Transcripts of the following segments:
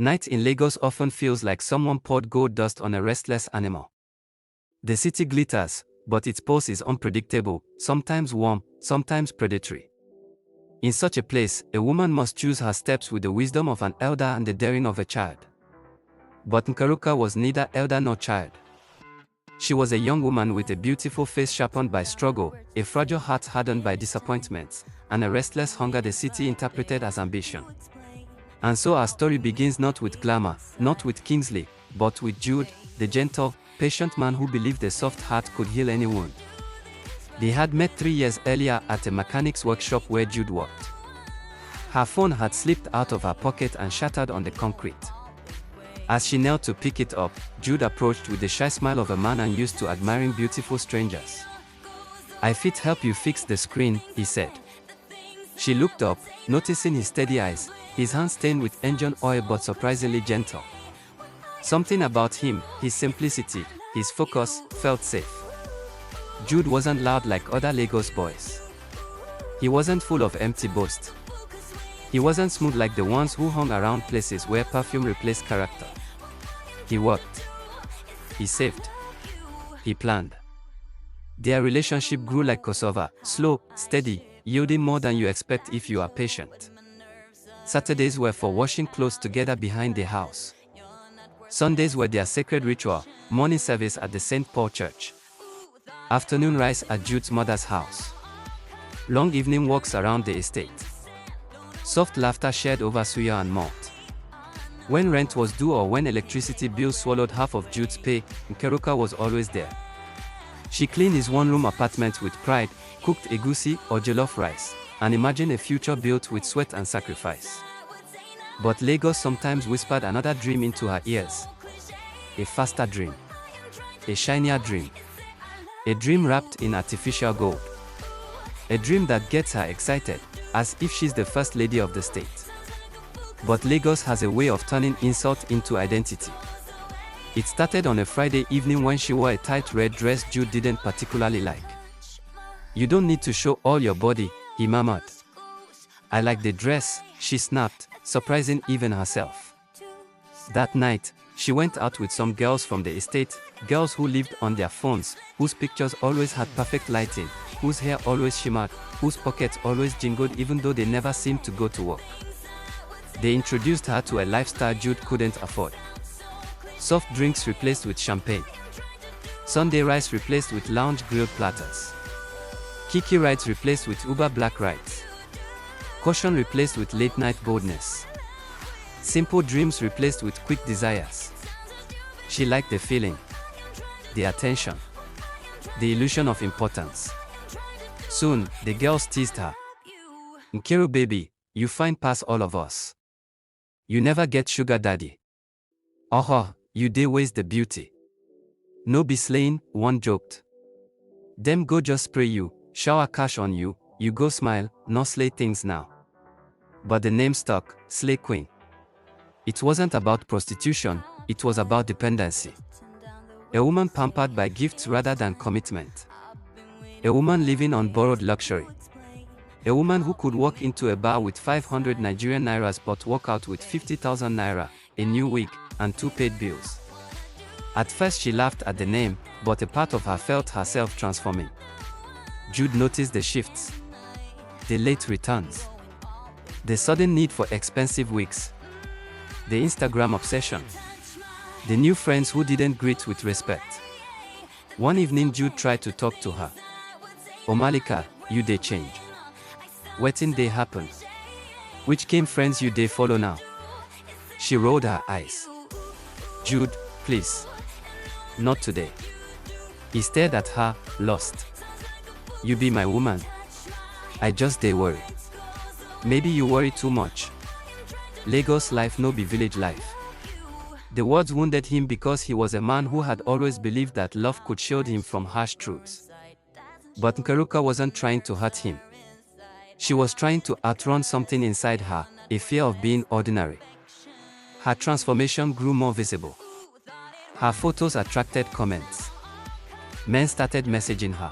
Night in Lagos often feels like someone poured gold dust on a restless animal. The city glitters, but its pulse is unpredictable, sometimes warm, sometimes predatory. In such a place, a woman must choose her steps with the wisdom of an elder and the daring of a child. But Nkiruka was neither elder nor child. She was a young woman with a beautiful face sharpened by struggle, a fragile heart hardened by disappointments, and a restless hunger the city interpreted as ambition. And so our story begins not with glamour, not with Kingsley, but with Jude, the gentle, patient man who believed a soft heart could heal any wound. They had met 3 years earlier at a mechanic's workshop where Jude worked. Her phone had slipped out of her pocket and shattered on the concrete. As she knelt to pick it up, Jude approached with the shy smile of a man unused to admiring beautiful strangers. "I fit help you fix the screen," he said. She looked up, noticing his steady eyes, his hands stained with engine oil but surprisingly gentle. Something about him, his simplicity, his focus, felt safe. Jude wasn't loud like other Lagos boys. He wasn't full of empty boasts. He wasn't smooth like the ones who hung around places where perfume replaced character. He worked. He saved. He planned. Their relationship grew like cassava, slow, steady, yielding more than you expect if you are patient. Saturdays were for washing clothes together behind the house. Sundays were their sacred ritual, morning service at the St. Paul Church. Afternoon rice at Jude's mother's house. Long evening walks around the estate. Soft laughter shared over suya and malt. When rent was due or when electricity bills swallowed half of Jude's pay, Nkiruka was always there. She cleaned his one-room apartment with pride, cooked egusi or jollof rice, and imagined a future built with sweat and sacrifice. But Lagos sometimes whispered another dream into her ears. A faster dream. A shinier dream. A dream wrapped in artificial gold. A dream that gets her excited, as if she's the first lady of the state. But Lagos has a way of turning insult into identity. It started on a Friday evening when she wore a tight red dress Jude didn't particularly like. "You don't need to show all your body," he murmured. "I like the dress," she snapped, surprising even herself. That night, she went out with some girls from the estate, girls who lived on their phones, whose pictures always had perfect lighting, whose hair always shimmered, whose pockets always jingled even though they never seemed to go to work. They introduced her to a lifestyle Jude couldn't afford. Soft drinks replaced with champagne. Sunday rice replaced with lounge grilled platters. Kiki rides replaced with Uber Black rides. Caution replaced with late-night boldness. Simple dreams replaced with quick desires. She liked the feeling, the attention, the illusion of importance. Soon, the girls teased her. "Nkiru baby, you fine pass all of us. You never get sugar daddy. Oh, you dey waste the beauty. No be slaying," one joked. "Them go just spray you, shower cash on you, you go smile, no slay things now." But the name stuck, Slay Queen. It wasn't about prostitution, it was about dependency. A woman pampered by gifts rather than commitment. A woman living on borrowed luxury. A woman who could walk into a bar with 500 Nigerian nairas but walk out with 50,000 naira, a new wig, and 2 paid bills. At first she laughed at the name, but a part of her felt herself transforming. Jude noticed the shifts. The late returns. The sudden need for expensive wigs. The Instagram obsession. The new friends who didn't greet with respect. One evening Jude tried to talk to her. "Omalika, you dey change. Wetin dey happen? Which came friends you dey follow now?" She rolled her eyes. "Jude, please. Not today." He stared at her, lost. "You be my woman. I just dey worry." "Maybe you worry too much. Lagos life no be village life." The words wounded him because he was a man who had always believed that love could shield him from harsh truths. But Nkiruka wasn't trying to hurt him. She was trying to outrun something inside her, a fear of being ordinary. Her transformation grew more visible. Her photos attracted comments. Men started messaging her.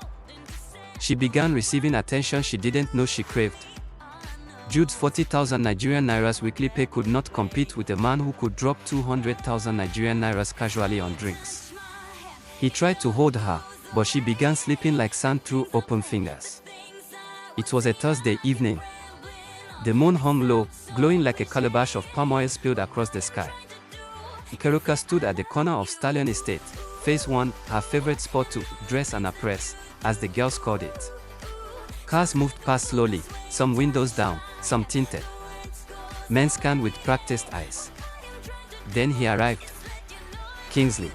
She began receiving attention she didn't know she craved. Jude's 40,000 Nigerian Nairas weekly pay could not compete with a man who could drop 200,000 Nigerian Nairas casually on drinks. He tried to hold her, but she began slipping like sand through open fingers. It was a Thursday evening. The moon hung low, glowing like a calabash of palm oil spilled across the sky. Nkiruka stood at the corner of Stallion Estate, Phase 1, her favorite spot to dress and oppress, as the girls called it. Cars moved past slowly, some windows down, some tinted. Men scanned with practiced eyes. Then he arrived. Kingsley.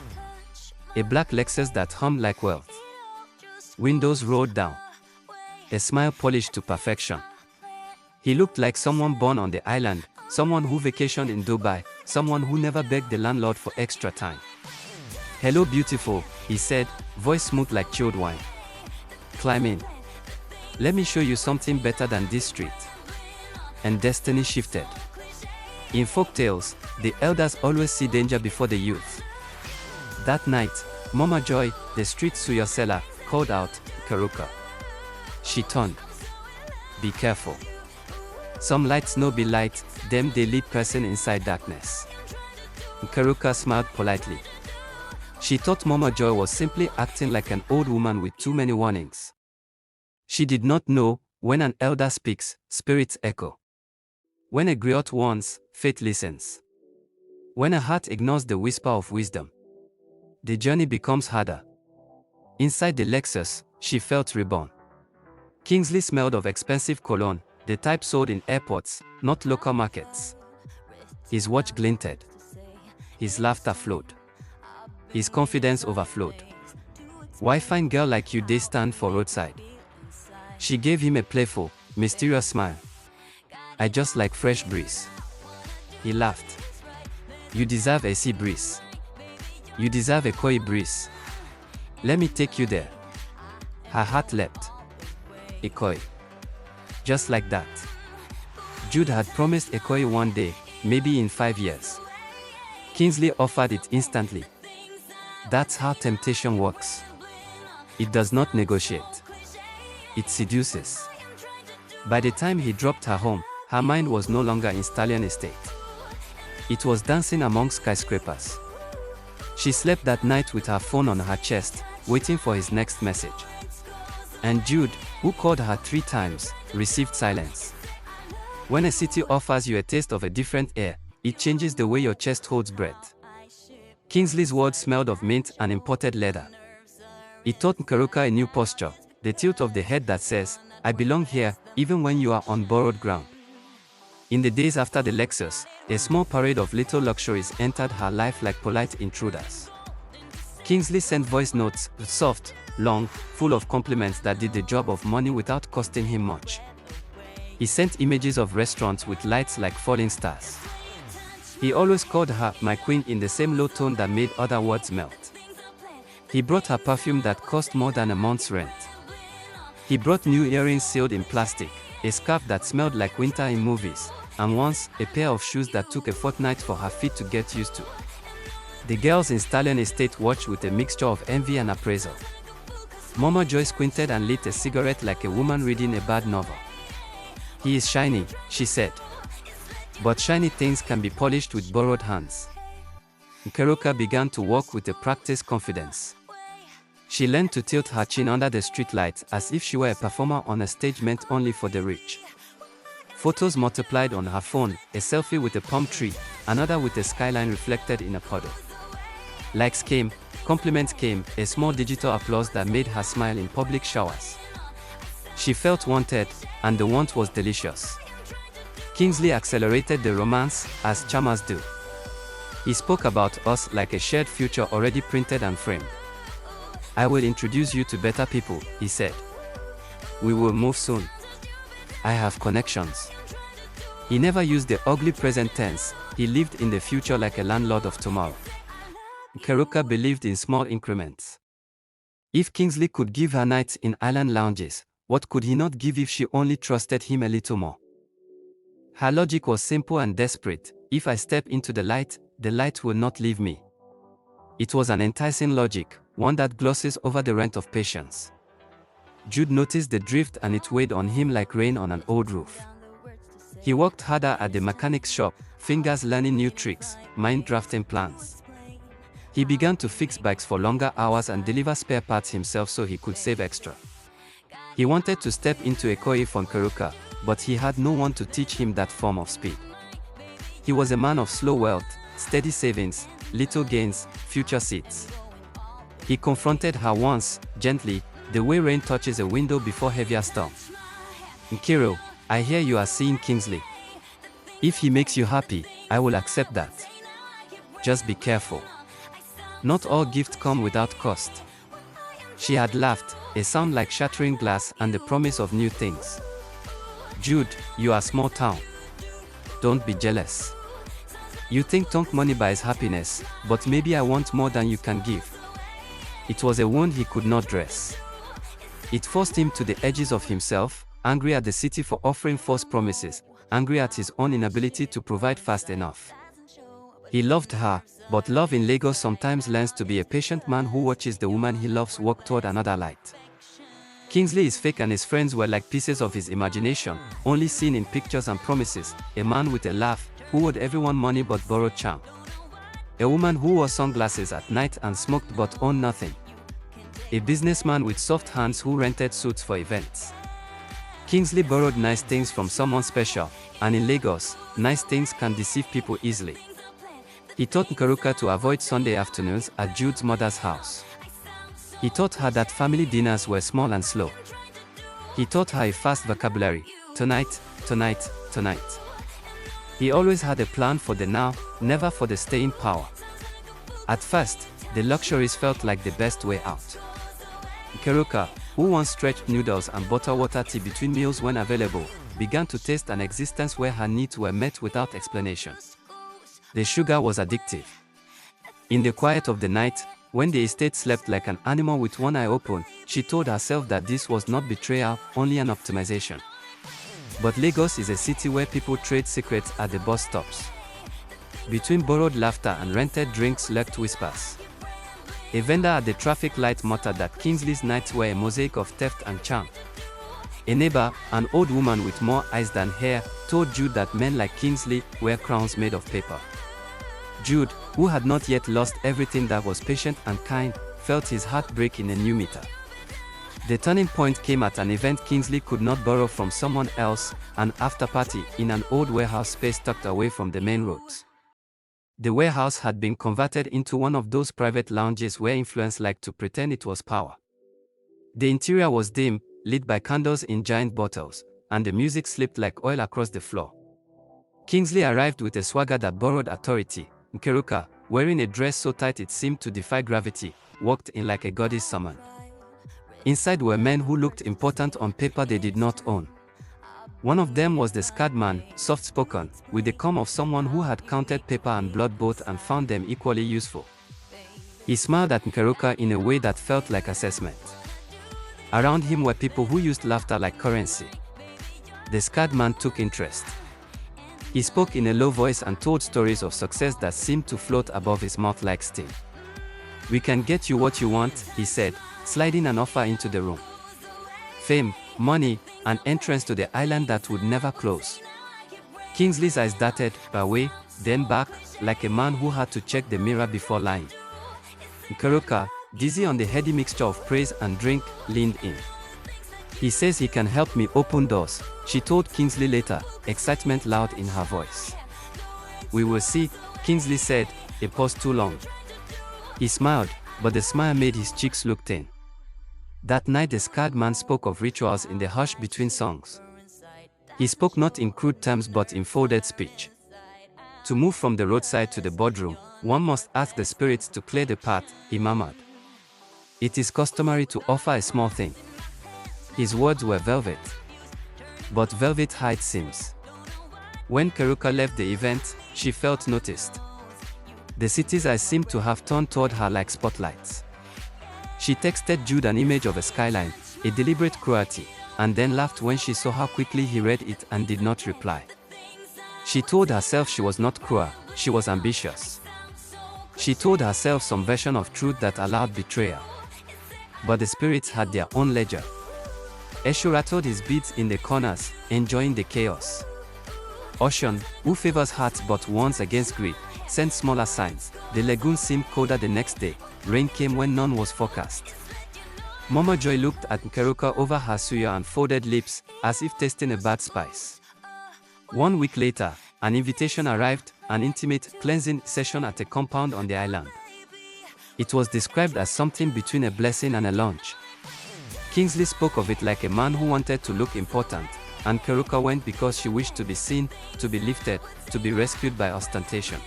A black Lexus that hummed like wealth. Windows rolled down. A smile polished to perfection. He looked like someone born on the island, someone who vacationed in Dubai, someone who never begged the landlord for extra time. "Hello beautiful," he said, voice smooth like chilled wine. "Climb in. Let me show you something better than this street." And destiny shifted. In folktales, the elders always see danger before the youth. That night, Mama Joy, the street suya seller, called out, "Nkiruka." She turned. "Be careful. Some lights no be light, them they lead person inside darkness." Nkiruka smiled politely. She thought Mama Joy was simply acting like an old woman with too many warnings. She did not know, when an elder speaks, spirits echo. When a griot warns, faith listens. When a heart ignores the whisper of wisdom, the journey becomes harder. Inside the Lexus, she felt reborn. Kingsley smelled of expensive cologne, the type sold in airports, not local markets. His watch glinted. His laughter flowed. His confidence overflowed. "Why fine girl like you dey stand for roadside?" She gave him a playful, mysterious smile. "I just like fresh breeze." He laughed. "You deserve a sea breeze. You deserve a koi breeze. Let me take you there." Her heart leapt. A koi. Just like that. Jude had promised a koi one day, maybe in 5 years. Kingsley offered it instantly. That's how temptation works. It does not negotiate. It seduces. By the time he dropped her home, her mind was no longer in Stallion Estate. It was dancing among skyscrapers. She slept that night with her phone on her chest, waiting for his next message. And Jude, who called her 3 times, received silence. When a city offers you a taste of a different air, it changes the way your chest holds breath. Kingsley's words smelled of mint and imported leather. It taught Nkiruka a new posture, the tilt of the head that says, "I belong here, even when you are on borrowed ground." In the days after the Lexus, a small parade of little luxuries entered her life like polite intruders. Kingsley sent voice notes, soft, long, full of compliments that did the job of money without costing him much. He sent images of restaurants with lights like falling stars. He always called her "my queen" in the same low tone that made other words melt. He brought her perfume that cost more than a month's rent. He brought new earrings sealed in plastic, a scarf that smelled like winter in movies, and once, a pair of shoes that took a fortnight for her feet to get used to. The girls in Stallion Estate watched with a mixture of envy and appraisal. Mama Joy squinted and lit a cigarette like a woman reading a bad novel. "He is shiny," she said. But shiny things can be polished with borrowed hands. Nkiruka began to walk with a practiced confidence. She learned to tilt her chin under the streetlight as if she were a performer on a stage meant only for the rich. Photos multiplied on her phone, a selfie with a palm tree, another with a skyline reflected in a puddle. Likes came, compliments came, a small digital applause that made her smile in public showers. She felt wanted, and the want was delicious. Kingsley accelerated the romance, as charmers do. He spoke about us like a shared future already printed and framed. "I will introduce you to better people," he said. "We will move soon. I have connections." He never used the ugly present tense, he lived in the future like a landlord of tomorrow. Nkiruka believed in small increments. If Kingsley could give her nights in island lounges, what could he not give if she only trusted him a little more? Her logic was simple and desperate: if I step into the light will not leave me. It was an enticing logic, one that glosses over the rent of patience. Jude noticed the drift and it weighed on him like rain on an old roof. He worked harder at the mechanic's shop, fingers learning new tricks, mind drafting plans. He began to fix bikes for longer hours and deliver spare parts himself so he could save extra. He wanted to step into a koi for Nkiruka, but he had no one to teach him that form of speed. He was a man of slow wealth, steady savings, little gains, future seats. He confronted her once, gently, the way rain touches a window before heavier storm. Nkiru, I hear you are seeing Kingsley. If he makes you happy, I will accept that. Just be careful. Not all gifts come without cost. She had laughed, a sound like shattering glass and the promise of new things. Jude, you are small town. Don't be jealous. You think tonk money buys happiness, but maybe I want more than you can give. It was a wound he could not dress. It forced him to the edges of himself, angry at the city for offering false promises, angry at his own inability to provide fast enough. He loved her, but love in Lagos sometimes learns to be a patient man who watches the woman he loves walk toward another light. Kingsley is fake and his friends were like pieces of his imagination, only seen in pictures and promises, a man with a laugh, who owed everyone money but borrowed charm. A woman who wore sunglasses at night and smoked but owned nothing. A businessman with soft hands who rented suits for events. Kingsley borrowed nice things from someone special, and in Lagos, nice things can deceive people easily. He taught Nkiruka to avoid Sunday afternoons at Jude's mother's house. He taught her that family dinners were small and slow. He taught her a fast vocabulary, tonight, tonight, tonight. He always had a plan for the now, never for the staying power. At first, the luxuries felt like the best way out. Nkiruka, who once stretched noodles and bottled water tea between meals when available, began to taste an existence where her needs were met without explanation. The sugar was addictive. In the quiet of the night, when the estate slept like an animal with one eye open, she told herself that this was not betrayal, only an optimization. But Lagos is a city where people trade secrets at the bus stops. Between borrowed laughter and rented drinks lurked whispers. A vendor at the traffic light muttered that Kingsley's nights were a mosaic of theft and charm. A neighbor, an old woman with more eyes than hair, told Jude that men like Kingsley wear crowns made of paper. Jude, who had not yet lost everything that was patient and kind, felt his heart break in a new meter. The turning point came at an event Kingsley could not borrow from someone else, an after-party in an old warehouse space tucked away from the main roads. The warehouse had been converted into one of those private lounges where influence liked to pretend it was power. The interior was dim, lit by candles in giant bottles, and the music slipped like oil across the floor. Kingsley arrived with a swagger that borrowed authority. Nkiruka, wearing a dress so tight it seemed to defy gravity, walked in like a goddess summoned. Inside were men who looked important on paper they did not own. One of them was the scarred man, soft-spoken, with the calm of someone who had counted paper and blood both and found them equally useful. He smiled at Nkiruka in a way that felt like assessment. Around him were people who used laughter like currency. The scarred man took interest. He spoke in a low voice and told stories of success that seemed to float above his mouth like steam. "We can get you what you want," he said, sliding an offer into the room. Fame, money, an entrance to the island that would never close. Kingsley's eyes darted away, then back, like a man who had to check the mirror before lying. Nkiruka, dizzy on the heady mixture of praise and drink, leaned in. "He says he can help me open doors," she told Kingsley later, excitement loud in her voice. "We will see," Kingsley said, a pause too long. He smiled, but the smile made his cheeks look thin. That night the scarred man spoke of rituals in the hush between songs. He spoke not in crude terms but in folded speech. To move from the roadside to the boardroom, one must ask the spirits to clear the path, he murmured. It is customary to offer a small thing. His words were velvet. But velvet hides sins. When Nkiruka left the event, she felt noticed. The city's eyes seemed to have turned toward her like spotlights. She texted Jude an image of a skyline, a deliberate cruelty, and then laughed when she saw how quickly he read it and did not reply. She told herself she was not cruel, she was ambitious. She told herself some version of truth that allowed betrayal. But the spirits had their own ledger. Eshu rattled his beads in the corners, enjoying the chaos. Ocean, who favors hearts but warns against greed, sent smaller signs. The lagoon seemed colder the next day. Rain came when none was forecast. Mama Joy looked at Nkiruka over her suya and folded lips, as if tasting a bad spice. 1 week later, an invitation arrived, an intimate, cleansing session at a compound on the island. It was described as something between a blessing and a lunch. Kingsley spoke of it like a man who wanted to look important, and Nkiruka went because she wished to be seen, to be lifted, to be rescued by ostentation.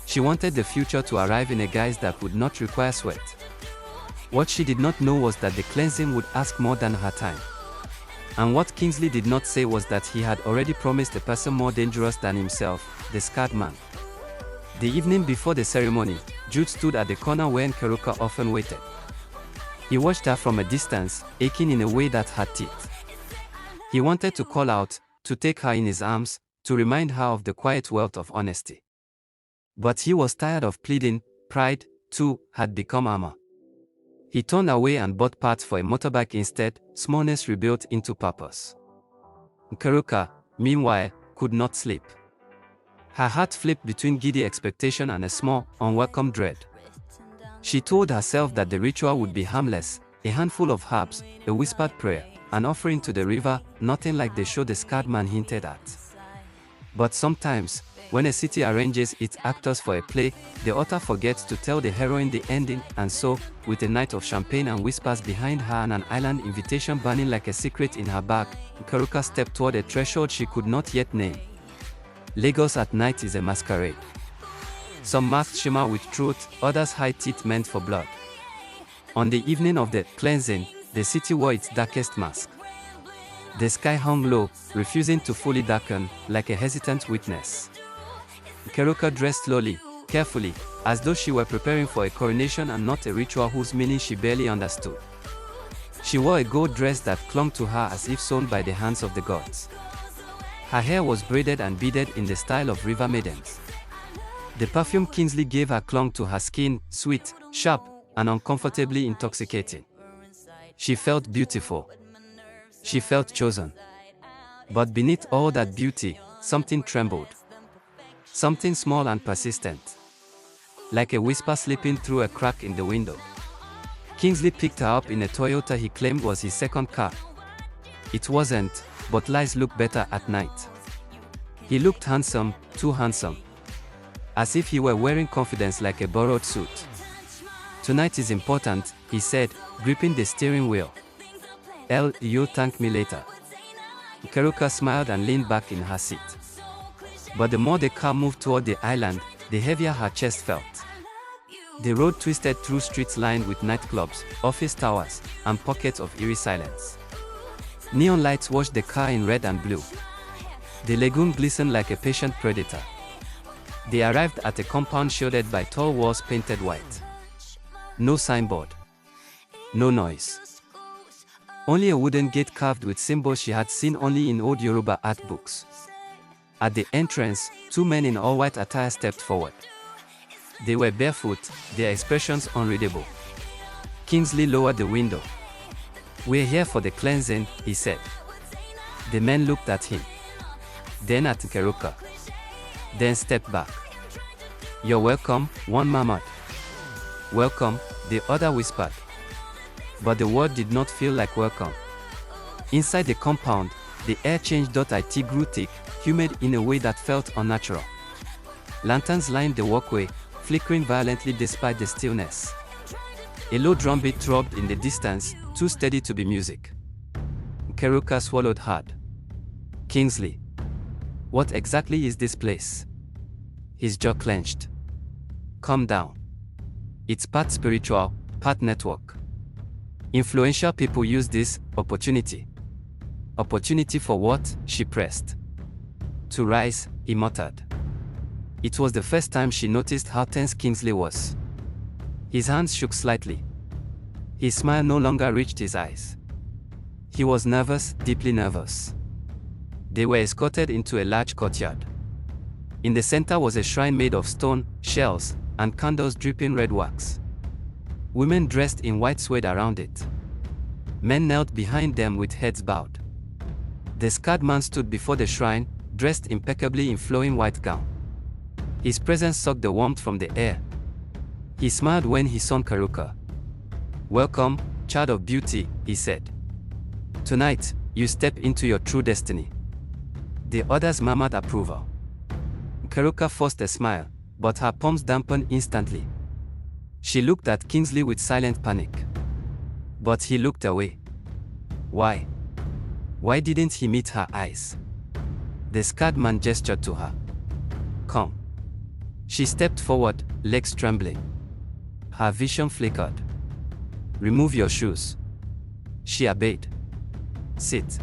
She wanted the future to arrive in a guise that would not require sweat. What she did not know was that the cleansing would ask more than her time. And what Kingsley did not say was that he had already promised a person more dangerous than himself, the scarred man. The evening before the ceremony, Jude stood at the corner where Nkiruka often waited. He watched her from a distance, aching in a way that had teeth. He wanted to call out, to take her in his arms, to remind her of the quiet wealth of honesty. But he was tired of pleading. Pride, too, had become armor. He turned away and bought parts for a motorbike instead, smallness rebuilt into purpose. Nkiruka, meanwhile, could not sleep. Her heart flipped between giddy expectation and a small, unwelcome dread. She told herself that the ritual would be harmless, a handful of herbs, a whispered prayer, an offering to the river, nothing like the show the scarred man hinted at. But sometimes, when a city arranges its actors for a play, the author forgets to tell the heroine the ending, and so, with a night of champagne and whispers behind her and an island invitation burning like a secret in her bag, Nkiruka stepped toward a threshold she could not yet name. Lagos at night is a masquerade. Some masks shimmer with truth, others hide teeth meant for blood. On the evening of the cleansing, the city wore its darkest mask. The sky hung low, refusing to fully darken, like a hesitant witness. Nkiruka dressed slowly, carefully, as though she were preparing for a coronation and not a ritual whose meaning she barely understood. She wore a gold dress that clung to her as if sewn by the hands of the gods. Her hair was braided and beaded in the style of river maidens. The perfume Kingsley gave her clung to her skin, sweet, sharp, and uncomfortably intoxicating. She felt beautiful. She felt chosen. But beneath all that beauty, something trembled. Something small and persistent. Like a whisper slipping through a crack in the window. Kingsley picked her up in a Toyota he claimed was his second car. It wasn't, but lies look better at night. He looked handsome, too handsome. As if he were wearing confidence like a borrowed suit. Tonight is important, he said, gripping the steering wheel. You'll thank me later. Nkiruka smiled and leaned back in her seat. But the more the car moved toward the island, the heavier her chest felt. The road twisted through streets lined with nightclubs, office towers, and pockets of eerie silence. Neon lights washed the car in red and blue. The lagoon glistened like a patient predator. They arrived at a compound shielded by tall walls painted white. No signboard. No noise. Only a wooden gate carved with symbols she had seen only in old Yoruba art books. At the entrance, 2 men in all-white attire stepped forward. They were barefoot, their expressions unreadable. Kingsley lowered the window. "We're here for the cleansing," he said. The men looked at him. Then at Nkiruka. Then stepped back. "You're welcome," one murmured. "Welcome," the other whispered. But the word did not feel like welcome. Inside the compound, the air changed. It grew thick, humid in a way that felt unnatural. Lanterns lined the walkway, flickering violently despite the stillness. A low drumbeat throbbed in the distance, too steady to be music. Nkiruka swallowed hard. "Kingsley. What exactly is this place?" His jaw clenched. "Calm down. It's part spiritual, part network. Influential people use this opportunity." "Opportunity for what?" she pressed. "To rise," he muttered. It was the first time she noticed how tense Kingsley was. His hands shook slightly. His smile no longer reached his eyes. He was nervous, deeply nervous. They were escorted into a large courtyard. In the center was a shrine made of stone, shells, and candles dripping red wax. Women dressed in white swayed around it. Men knelt behind them with heads bowed. The scarred man stood before the shrine, dressed impeccably in flowing white gown. His presence sucked the warmth from the air. He smiled when he saw Nkiruka. "Welcome, child of beauty," he said. "Tonight, you step into your true destiny." The others murmured approval. Nkiruka forced a smile, but her palms dampened instantly. She looked at Kingsley with silent panic. But he looked away. Why? Why didn't he meet her eyes? The scarred man gestured to her. "Come." She stepped forward, legs trembling. Her vision flickered. "Remove your shoes." She obeyed. "Sit."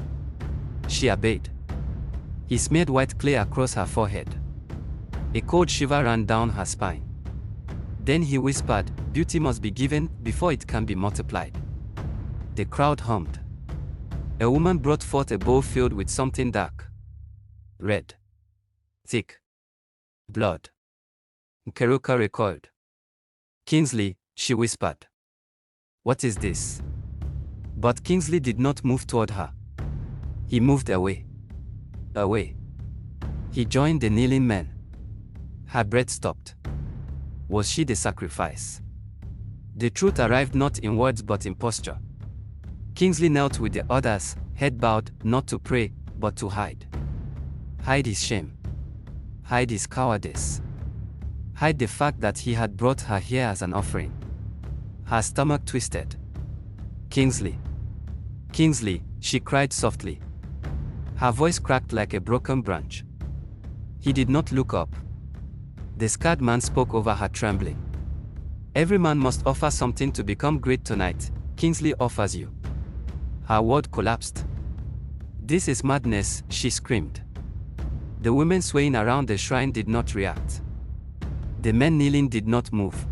She obeyed. He smeared white clay across her forehead. A cold shiver ran down her spine. Then he whispered, "Beauty must be given before it can be multiplied." The crowd hummed. A woman brought forth a bowl filled with something dark. Red. Thick. Blood. Nkiruka recoiled. "Kingsley," she whispered. "What is this?" But Kingsley did not move toward her. He moved away. Away. He joined the kneeling men. Her breath stopped. Was she the sacrifice? The truth arrived not in words but in posture. Kingsley knelt with the others, head bowed, not to pray, but to hide. Hide his shame. Hide his cowardice. Hide the fact that he had brought her here as an offering. Her stomach twisted. "Kingsley. Kingsley," she cried softly. Her voice cracked like a broken branch. He did not look up. The scarred man spoke over her, trembling. "Every man must offer something to become great tonight. Kingsley offers you." Her world collapsed. "This is madness," she screamed. The women swaying around the shrine did not react. The men kneeling did not move.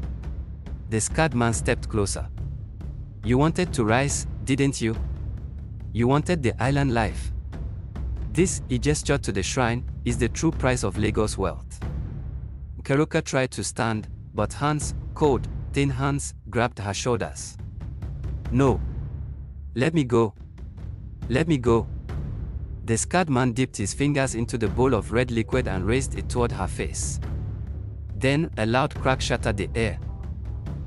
The scarred man stepped closer. "You wanted to rise, didn't you? You wanted the island life. This," he gestured to the shrine, "is the true price of Lagos wealth." Nkiruka tried to stand, but hands, cold, thin hands, grabbed her shoulders. "No. Let me go. Let me go." The scarred man dipped his fingers into the bowl of red liquid and raised it toward her face. Then, a loud crack shattered the air.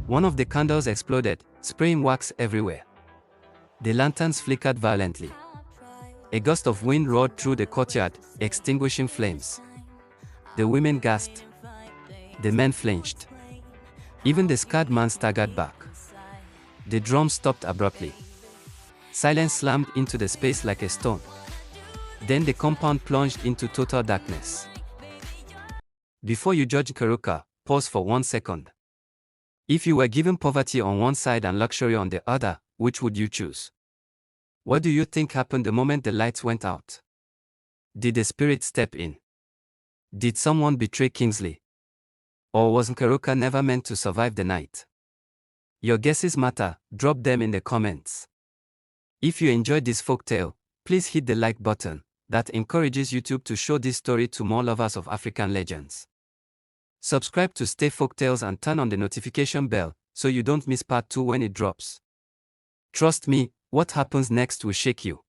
One of the candles exploded, spraying wax everywhere. The lanterns flickered violently. A gust of wind roared through the courtyard, extinguishing flames. The women gasped. The men flinched. Even the scarred man staggered back. The drum stopped abruptly. Silence slammed into the space like a stone. Then the compound plunged into total darkness. Before you judge Nkiruka, pause for 1 second. If you were given poverty on one side and luxury on the other, which would you choose? What do you think happened the moment the lights went out? Did the spirit step in? Did someone betray Kingsley? Or was Nkiruka never meant to survive the night? Your guesses matter, drop them in the comments. If you enjoyed this folktale, please hit the like button. That encourages YouTube to show this story to more lovers of African legends. Subscribe to Stai Folktales and turn on the notification bell so you don't miss part 2 when it drops. Trust me, what happens next will shake you.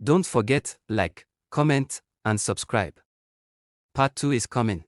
Don't forget, like, comment, and subscribe. Part 2 is coming.